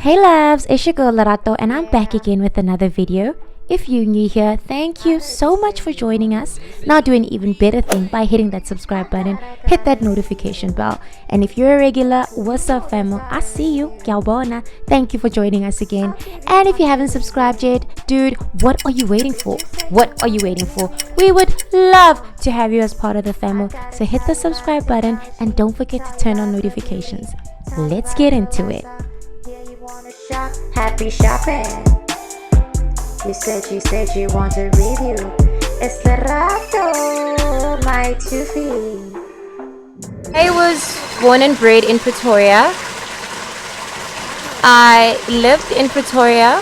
Hey loves, it's your girl Lerato and I'm back again with another video. If you're new here, thank you so much for joining us. Now do an even better thing by hitting that subscribe button, hit that notification bell. And if you're a regular, what's up famo? I see you, Kyawbona. Thank you for joining us again. And if you haven't subscribed yet, dude, what are you waiting for? What are you waiting for? We would love to have you as part of the family. So hit the subscribe button and don't forget to turn on notifications. Let's get into it. Happy shopping. You said you want a review. It's Lerato, my two feet. I was born and bred in Pretoria. I lived in Pretoria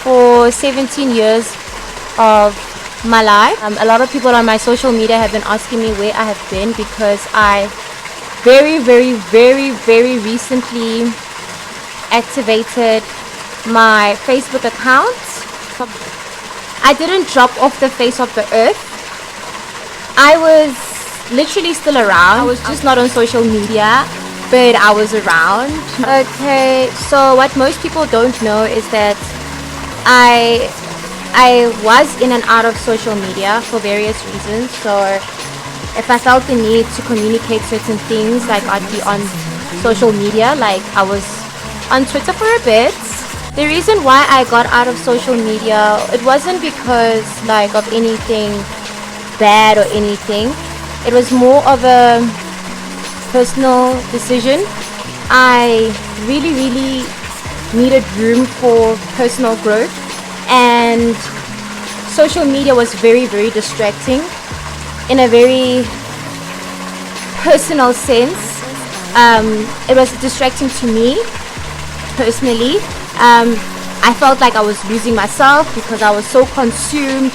for 17 years of my life. A lot of people on my social media have been asking me where I have been because I very recently activated my Facebook account. I didn't drop off the face of the earth. I was literally still around. I was just not on social media, but I was around. Okay, so what most people don't know is that I was in and out of social media for various reasons. So if I felt the need to communicate certain things, like I'd be on social media, like I was on Twitter for a bit. The reason why I got out of social media, it wasn't because like of anything bad or anything. It was more of a personal decision. I really needed room for personal growth, and social media was very distracting in a very personal sense. It was distracting to me personally. I felt like I was losing myself because I was so consumed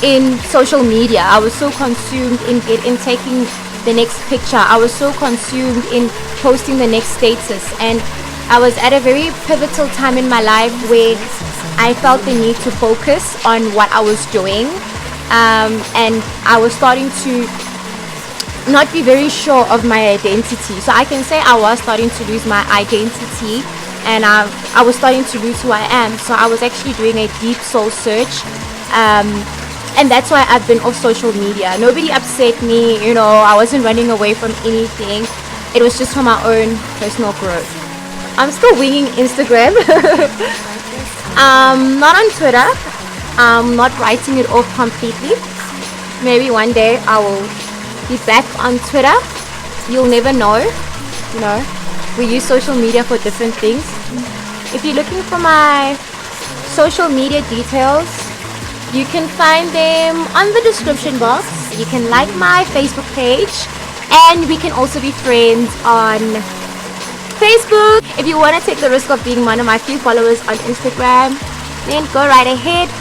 in social media. I was so consumed in taking the next picture. I was so consumed in posting the next status, and I was at a very pivotal time in my life where I felt the need to focus on what I was doing, and I was starting to not be very sure of my identity. So I can say I was starting to lose my identity, and I was starting to lose who I am. So I was actually doing a deep soul search, and that's why I've been off social media. Nobody upset me, I wasn't running away from anything. It was just for my own personal growth. I'm still winging Instagram. Not on Twitter. I'm not writing it off completely. Maybe one day I will be back on Twitter. You'll never know. We use social media for different things. If you're looking for my social media details, you can find them on the description box. You can like my Facebook page, and we can also be friends on Facebook. If you want to take the risk of being one of my few followers on Instagram, then go right ahead.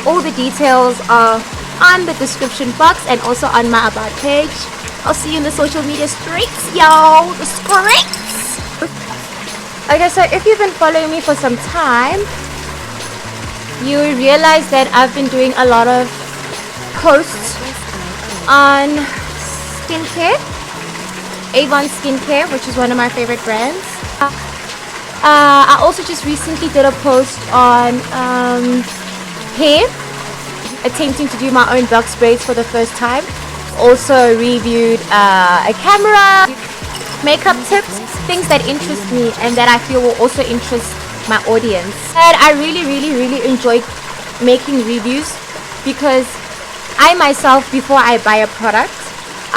All the details are on the description box and also on my about page. I'll see you in the social media streets, y'all. The streets. Okay, so if you've been following me for some time, you will realize that I've been doing a lot of posts on skincare. Avon Skincare, which is one of my favorite brands. I also just recently did a post on hair, attempting to do my own box braids for the first time. Also reviewed a camera, makeup tips, things that interest me and that I feel will also interest my audience. And I really enjoy making reviews because I myself, before I buy a product,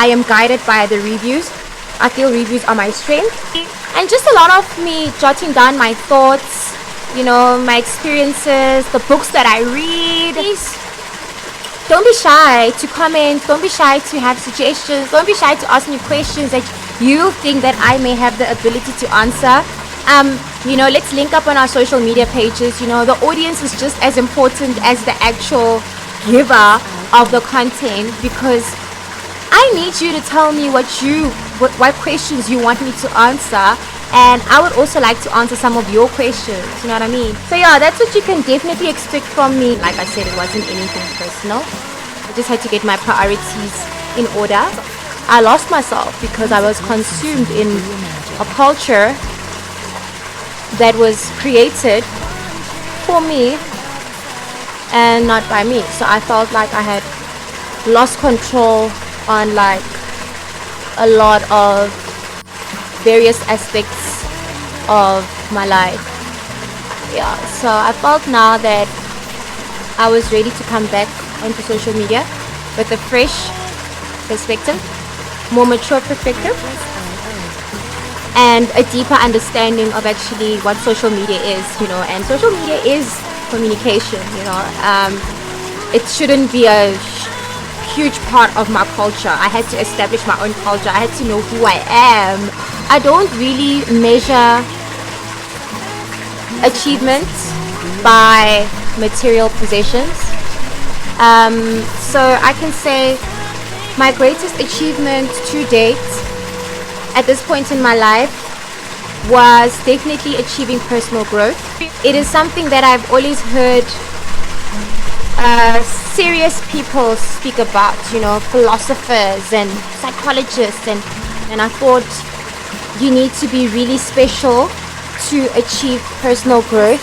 I am guided by the reviews. I feel reviews are my strength, and just a lot of me jotting down my thoughts, my experiences, the books that I read. Please don't be shy to comment, don't be shy to have suggestions, don't be shy to ask me questions that you think that I may have the ability to answer. Let's link up on our social media pages. The audience is just as important as the actual giver of the content, because I need you to tell me what questions you want me to answer, and I would also like to answer some of your questions, you know what I mean? So yeah, that's what you can definitely expect from me. Like I said, it wasn't anything personal. I just had to get my priorities in order. I lost myself because I was consumed in a culture that was created for me and not by me. So I felt like I had lost control on like a lot of various aspects of my life. Yeah, so I felt now that I was ready to come back onto social media with a fresh perspective, more mature perspective, and a deeper understanding of actually what social media is, you know. And social media is communication, you know. It shouldn't be a huge part of my culture. I had to establish my own culture. I had to know who I am. I don't really measure achievements by material possessions. So I can say my greatest achievement to date at this point in my life was definitely achieving personal growth. It is something that I've always heard serious people speak about, you know, philosophers and psychologists, and I thought you need to be really special to achieve personal growth,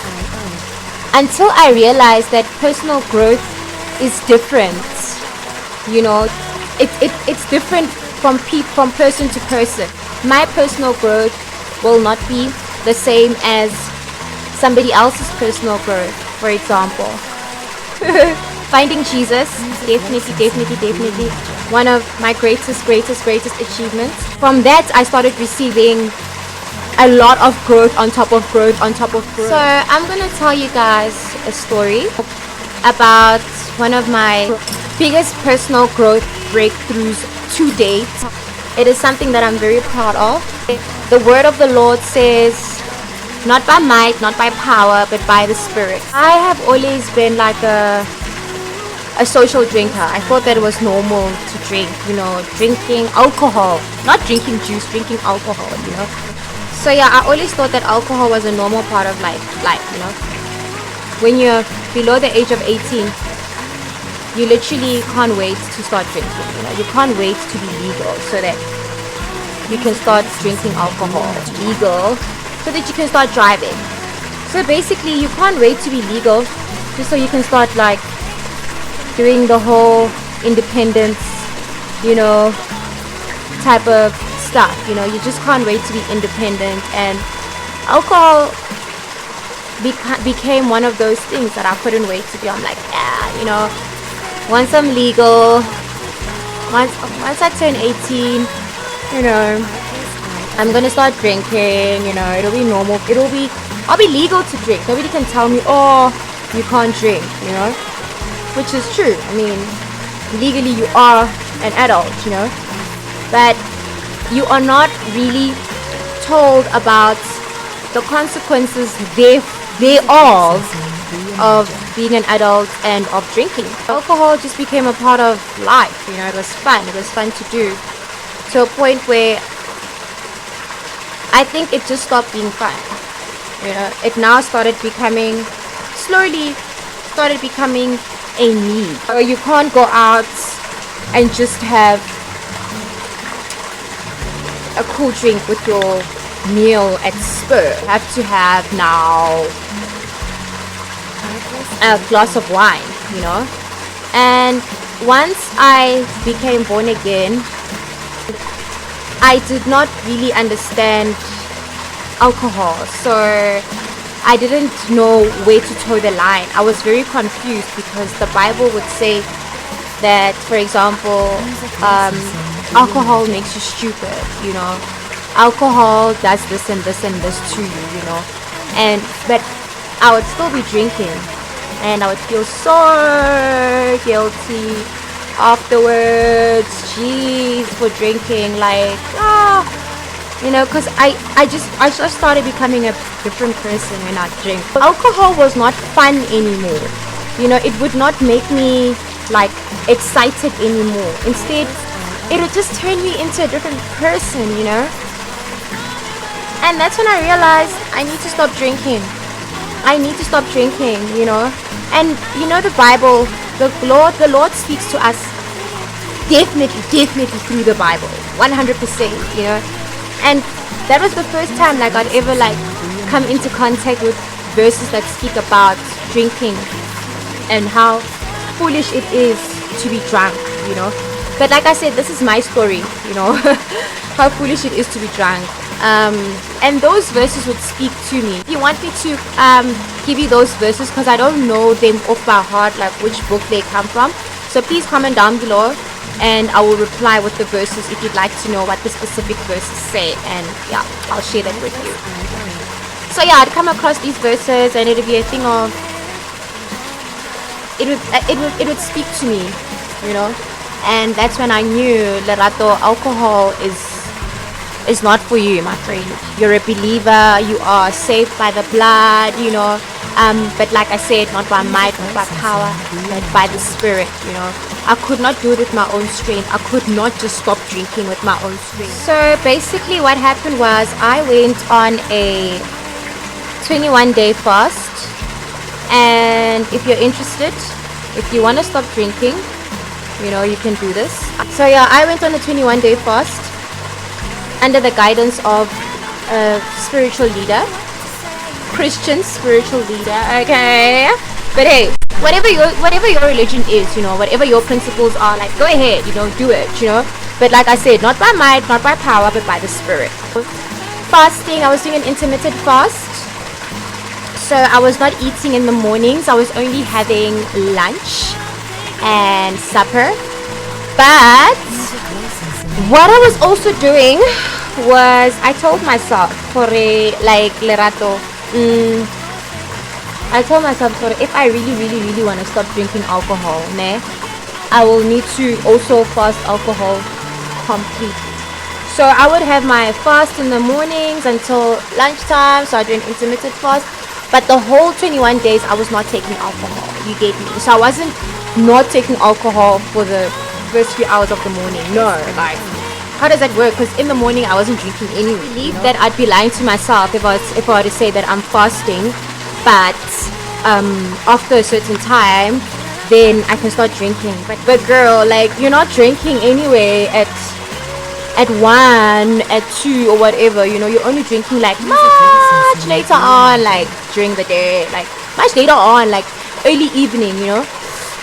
until I realized that personal growth is different. You know, it's different from person to person. My personal growth will not be the same as somebody else's personal growth. For example, finding Jesus, definitely one of my greatest achievements. From that, I started receiving a lot of growth on top of growth on top of growth. So I'm gonna tell you guys a story about one of my biggest personal growth breakthroughs to date. It is something that I'm very proud of. The word of the Lord says, not by might, not by power, but by the Spirit. I have always been like a social drinker. I thought that it was normal to drink, you know, drinking alcohol, not drinking juice, drinking alcohol, you know. So yeah, I always thought that alcohol was a normal part of life, you know. When you're below the age of 18, you literally can't wait to start drinking, you know. You can't wait to be legal so that you can start drinking alcohol. It's legal so that you can start driving. So basically, you can't wait to be legal just so you can start like doing the whole independence, you know, type of stuff, you know. You just can't wait to be independent, and alcohol became one of those things that I couldn't wait to be. I'm like, yeah, you know, once I'm legal, once I turn 18, you know, I'm gonna start drinking, you know. It'll be normal, I'll be legal to drink. Nobody can tell me, oh, you can't drink, you know, which is true. I mean, legally you are an adult, you know, but you are not really told about the consequences thereof of being an adult and of drinking. Alcohol just became a part of life, you know. It was fun to do, to a point where I think it just stopped being fun, you know. It now slowly started becoming a need. You can't go out and just have a cool drink with your meal at Spur. You have to have now a glass of wine, you know. And once I became born again, I did not really understand alcohol, so I didn't know where to toe the line. I was very confused because the Bible would say that, for example, alcohol makes you stupid, you know. Alcohol does this and this and this to you, you know. But I would still be drinking, and I would feel so guilty afterwards, jeez, for drinking, like, you know, because I just started becoming a different person when I drink. Alcohol was not fun anymore, you know. It would not make me like excited anymore. Instead, it would just turn me into a different person, you know. And that's when I realized I need to stop drinking. You know. And you know, the Bible, the Lord speaks to us definitely through the Bible, 100%, you know. And that was the first time like I'd ever like come into contact with verses that speak about drinking and how foolish it is to be drunk, you know. But like I said, this is my story, you know, how foolish it is to be drunk. And those verses would speak to me. If you want me to give you those verses, because I don't know them off by heart, like which book they come from, so please comment down below and I will reply with the verses if you'd like to know what the specific verses say, and yeah, I'll share that with you. So yeah, I'd come across these verses and it'd be a thing of, it would speak to me, you know. And that's when I knew, Lerato, alcohol is not for you, my friend. You're a believer, you are saved by the blood, you know. But like I said, not by might, not by power, but by the Spirit, you know. I could not do it with my own strength. I could not just stop drinking with my own strength. So basically what happened was I went on a 21-day fast. And if you're interested, if you want to stop drinking, you know, you can do this. So yeah, I went on a 21-day fast under the guidance of a spiritual leader, Christian spiritual leader, okay? But hey, whatever your religion is, you know, whatever your principles are, like, go ahead, you know, do it, you know. But like I said, not by might, not by power, but by the Spirit. Fasting, I was doing an intermittent fast. So I was not eating in the mornings. I was only having lunch and supper. But what I was also doing was, I told myself, like Lerato, I told myself, if I really want to stop drinking alcohol, I will need to also fast alcohol completely. So I would have my fast in the mornings until lunchtime, so I do an intermittent fast. But the whole 21 days, I was not taking alcohol. You get me? So I wasn't not taking alcohol for the first few hours of the morning. No, like, how does that work? Because in the morning, I wasn't drinking anyway. I believe that I'd be lying to myself if I were to say that I'm fasting. But after a certain time, then I can start drinking. But girl, like, you're not drinking anyway at 1, at 2 or whatever, you know. You're only drinking like much later on, like during the day, like much later on, like early evening, you know.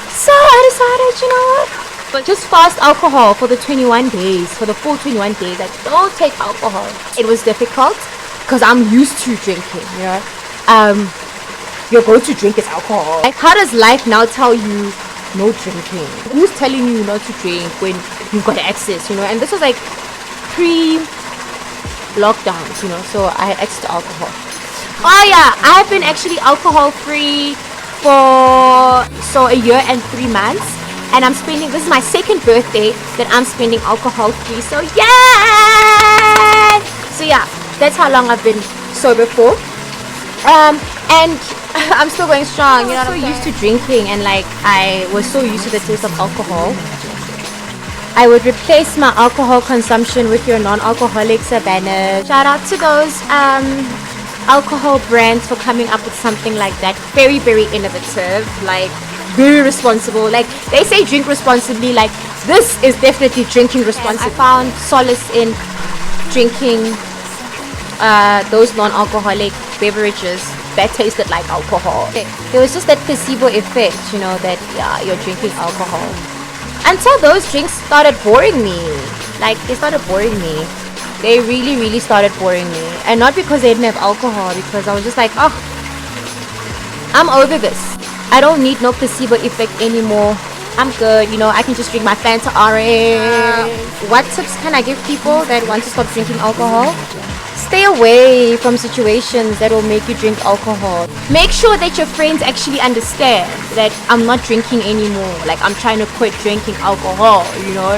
So I decided, you know what, but just fast alcohol for the 21 days, for the full 21 days. Like, don't take alcohol. It was difficult because I'm used to drinking, you know. Your go-to drink is alcohol. Like, how does life now tell you no drinking? Who's telling you not to drink when you've got access, you know? And this was like pre-lockdowns, you know, so I had access to alcohol. Oh yeah, I've been actually alcohol free for a year and 3 months, and I'm spending, this is my 2nd birthday that I'm spending alcohol free, so yeah. So yeah, that's how long I've been sober for. And I'm still going strong, you know. I'm so used to drinking, and like, I was so used to the taste of alcohol. I would replace my alcohol consumption with your non-alcoholic Savannah. Shout out to those alcohol brands for coming up with something like that. Very, very innovative, like very responsible. Like, they say drink responsibly, like this is definitely drinking responsibly. I found solace in drinking those non-alcoholic beverages that tasted like alcohol. There was just that placebo effect, you know, that yeah, you're drinking alcohol. Until those drinks started boring me. Like, they started boring me. They really, really started boring me. And not because they didn't have alcohol, because I was just like, oh, I'm over this. I don't need no placebo effect anymore. I'm good, you know, I can just drink my Fanta orange. What tips can I give people that want to stop drinking alcohol? Stay away from situations that will make you drink alcohol. Make sure that your friends actually understand that I'm not drinking anymore. Like, I'm trying to quit drinking alcohol, you know.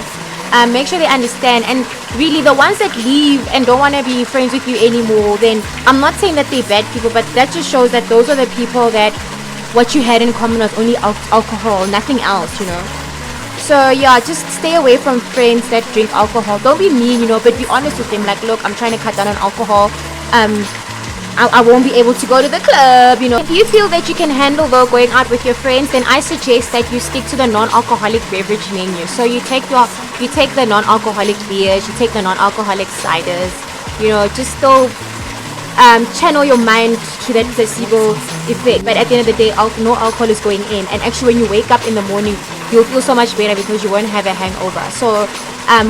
Make sure they understand. And really, the ones that leave and don't want to be friends with you anymore, then I'm not saying that they're bad people, but that just shows that those are the people that what you had in common was only alcohol, nothing else, you know. So yeah, just stay away from friends that drink alcohol. Don't be mean, you know, but be honest with them. Like, look, I'm trying to cut down on alcohol. I won't be able to go to the club, you know. If you feel that you can handle though going out with your friends, then I suggest that you stick to the non-alcoholic beverage menu. So you take the non-alcoholic beers, you take the non-alcoholic ciders, you know, just still channel your mind to that placebo effect. But at the end of the day, no alcohol is going in. And actually, when you wake up in the morning, you'll feel so much better because you won't have a hangover. So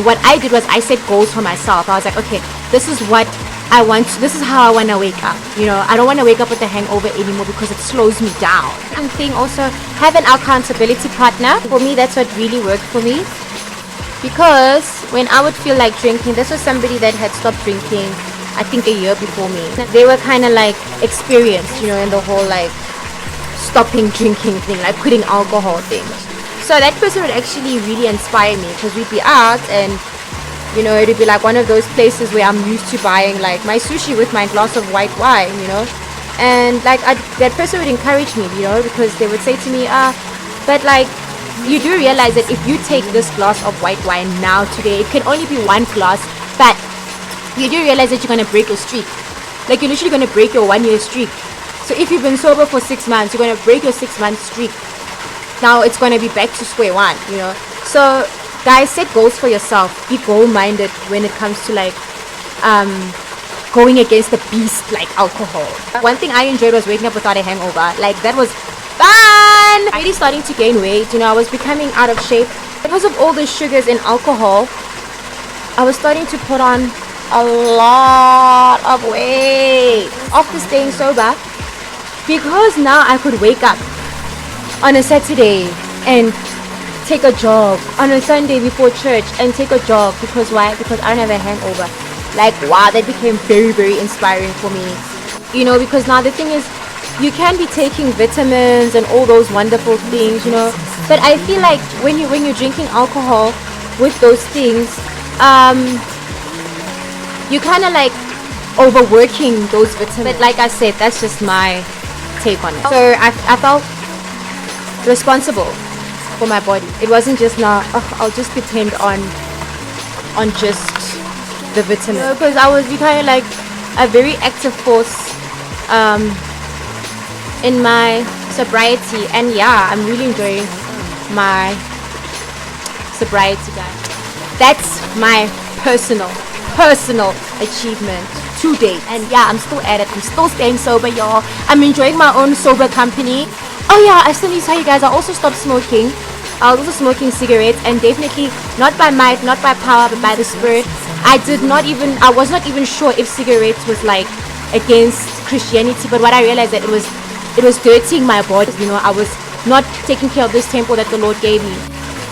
what I did was I set goals for myself. I was like, okay, this is what I want. This is how I want to wake up. You know, I don't want to wake up with a hangover anymore because it slows me down. And thing also, have an accountability partner. For me, that's what really worked for me. Because when I would feel like drinking, this was somebody that had stopped drinking, I think a year before me. They were kind of like experienced, you know, in the whole like stopping drinking thing, like quitting alcohol thing. So that person would actually really inspire me because we'd be out and, you know, it'd be like one of those places where I'm used to buying like my sushi with my glass of white wine, you know. And like that person would encourage me, you know, because they would say to me, but like, you do realize that if you take this glass of white wine now today, it can only be one glass, but you do realize that you're going to break your streak. Like you're literally going to break your 1 year streak. So if you've been sober for 6 months, you're going to break your 6 month streak. Now it's going to be back to square one, you know. So guys, set goals for yourself. Be goal minded when it comes to like going against the beast like alcohol. One thing I enjoyed was waking up without a hangover. Like that was fun. Already starting to gain weight, you know. I was becoming out of shape because of all the sugars and alcohol. I was starting to put on a lot of weight after staying sober, because now I could wake up on a Saturday and take a jog, on a Sunday before church and take a jog. Because why? Because I don't have a hangover. Like wow, that became very, very inspiring for me, you know. Because now the thing is, you can be taking vitamins and all those wonderful things, you know, but I feel like when you're drinking alcohol with those things, you kind of like overworking those vitamins. But like I said, that's just my take on it. So I felt responsible for my body. It wasn't just now, I'll just depend on just the vitamins, because I was becoming like a very active force in my sobriety. And yeah, I'm really enjoying my sobriety, guys. That's my personal achievement to date. And yeah, I'm still at it. I'm still staying sober, y'all. I'm enjoying my own sober company. Oh yeah, I still need to tell you guys, I also stopped smoking. I was also smoking cigarettes, and definitely not by might, not by power, but by the Spirit. I was not even sure if cigarettes was like against Christianity, but what I realized that it was dirtying my body, you know. I was not taking care of this temple that the Lord gave me.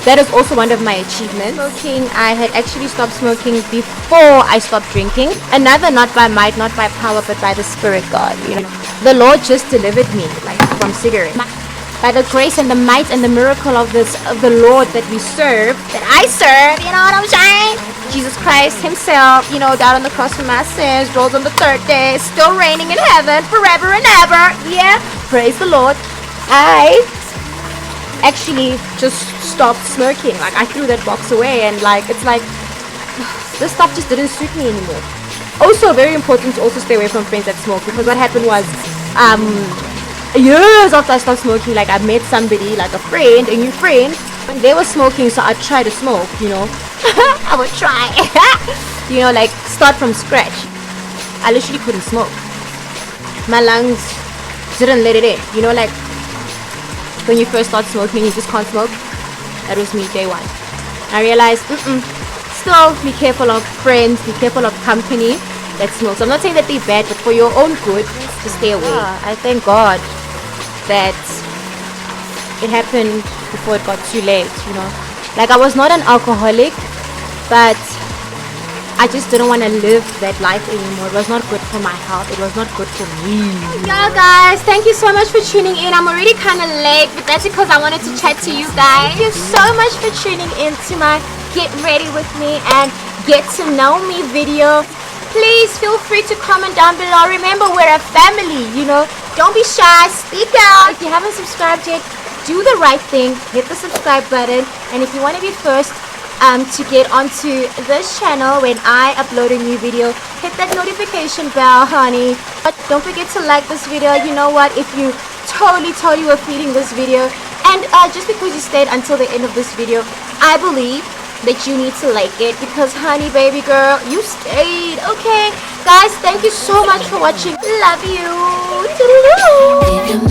That is also one of my achievements. Smoking, I had actually stopped smoking before I stopped drinking. Another, not by might, not by power, but by the Spirit, God, you know. The Lord just delivered me like from cigarettes. By the grace and the might and the miracle of the Lord that we serve, that I serve, you know what I'm saying? Jesus Christ himself, you know, died on the cross for my sins, rose on the third day, still reigning in heaven forever and ever. Yeah, praise the Lord. I actually just stopped smoking. Like I threw that box away, and like it's like this stuff just didn't suit me anymore. Also very important to also stay away from friends that smoke, because what happened was years after I stopped smoking, like I met somebody, like a new friend, and they were smoking, so I'd try to smoke, you know. I would try you know, like start from scratch. I literally couldn't smoke. My lungs didn't let it in, you know, like when you first start smoking, you just can't smoke. That was me day one. I realized, still be careful of friends, be careful of company that smokes. I'm not saying that they're bad, but for your own good, to stay away. I thank God that it happened before it got too late, you know. Like I was not an alcoholic, but I just didn't want to live that life anymore. It was not good for my health. It was not good for me. Yo guys, thank you so much for tuning in. I'm already kind of late, but that's because I wanted to chat to you guys. Thank you so much for tuning in to my Get Ready With Me and Get to Know Me video. Please feel free to comment down below. Remember, we're a family, you know. Don't be shy, speak out. If you haven't subscribed yet, do the right thing. Hit the subscribe button. And if you want to be first to get onto this channel when I upload a new video, hit that notification bell, honey. But don't forget to like this video. You know what? If you totally were feeding this video, and just because you stayed until the end of this video, I believe that you need to like it, because honey baby girl, you stayed, okay? guys, thank you so much for watching. Love you. Toodaloo.